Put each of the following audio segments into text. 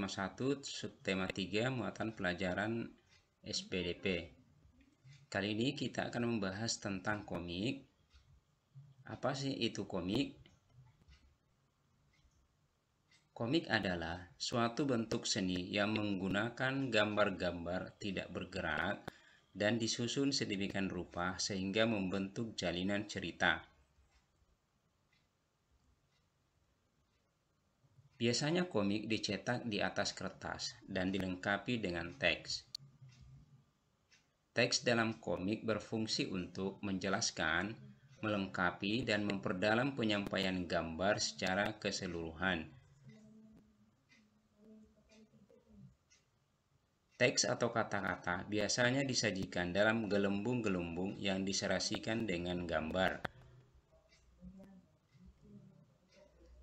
Subtema 1, subtema 3, muatan pelajaran SPDP. Kali ini kita akan membahas tentang komik. Apa sih itu komik? Komik adalah suatu bentuk seni yang menggunakan gambar-gambar tidak bergerak dan disusun sedemikian rupa sehingga membentuk jalinan cerita. Biasanya komik dicetak di atas kertas dan dilengkapi dengan teks. Teks dalam komik berfungsi untuk menjelaskan, melengkapi, dan memperdalam penyampaian gambar secara keseluruhan. Teks atau kata-kata biasanya disajikan dalam gelembung-gelembung yang diserasikan dengan gambar.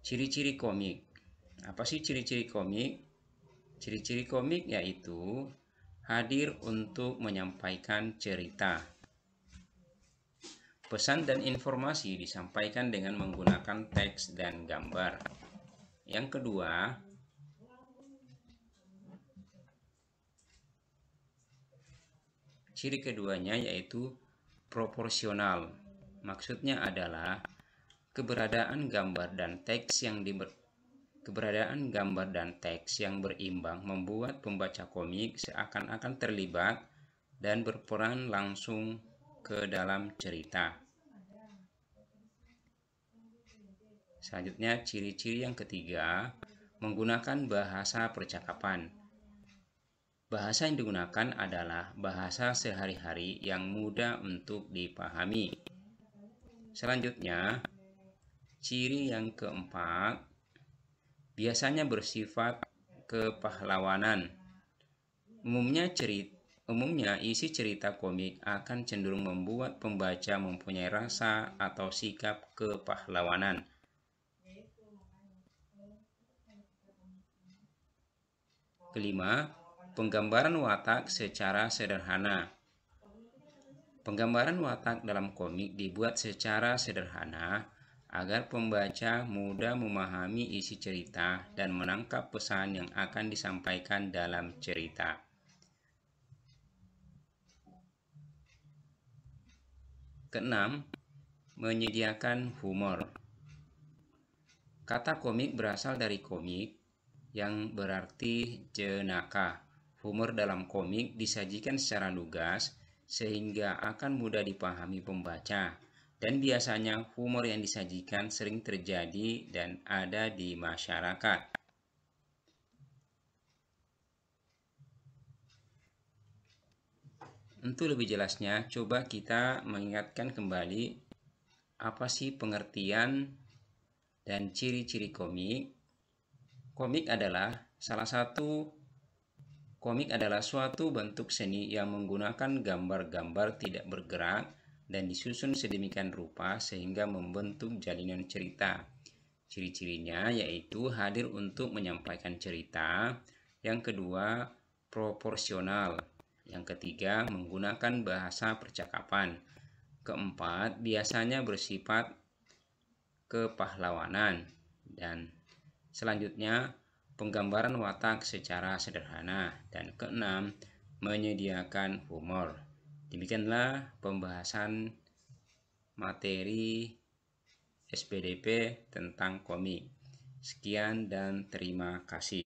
Ciri-ciri komik. Apa sih ciri-ciri komik? Ciri-ciri komik yaitu hadir untuk menyampaikan cerita. Pesan dan informasi disampaikan dengan menggunakan teks dan gambar. Yang kedua, ciri keduanya yaitu proporsional. Maksudnya adalah keberadaan gambar dan teks yang berimbang membuat pembaca komik seakan-akan terlibat dan berperan langsung ke dalam cerita. Selanjutnya, ciri-ciri yang ketiga, menggunakan bahasa percakapan. Bahasa yang digunakan adalah bahasa sehari-hari yang mudah untuk dipahami. Selanjutnya, ciri yang keempat, biasanya bersifat kepahlawanan. Umumnya isi cerita komik akan cenderung membuat pembaca mempunyai rasa atau sikap kepahlawanan. Kelima, penggambaran watak secara sederhana. Penggambaran watak dalam komik dibuat secara sederhana agar pembaca mudah memahami isi cerita dan menangkap pesan yang akan disampaikan dalam cerita. Keenam, menyediakan humor. Kata komik berasal dari komik yang berarti jenaka. Humor dalam komik disajikan secara lugas sehingga akan mudah dipahami pembaca. Dan biasanya humor yang disajikan sering terjadi dan ada di masyarakat. Untuk lebih jelasnya, coba kita mengingatkan kembali apa sih pengertian dan ciri-ciri komik. Komik adalah suatu bentuk seni yang menggunakan gambar-gambar tidak bergerak dan disusun sedemikian rupa sehingga membentuk jalinan cerita. Ciri-cirinya yaitu hadir untuk menyampaikan cerita. Yang kedua, proporsional. Yang ketiga, menggunakan bahasa percakapan. Keempat, biasanya bersifat kepahlawanan. Dan selanjutnya, penggambaran watak secara sederhana. Dan keenam, menyediakan humor. Demikianlah pembahasan materi SPDP tentang komik. Sekian dan terima kasih.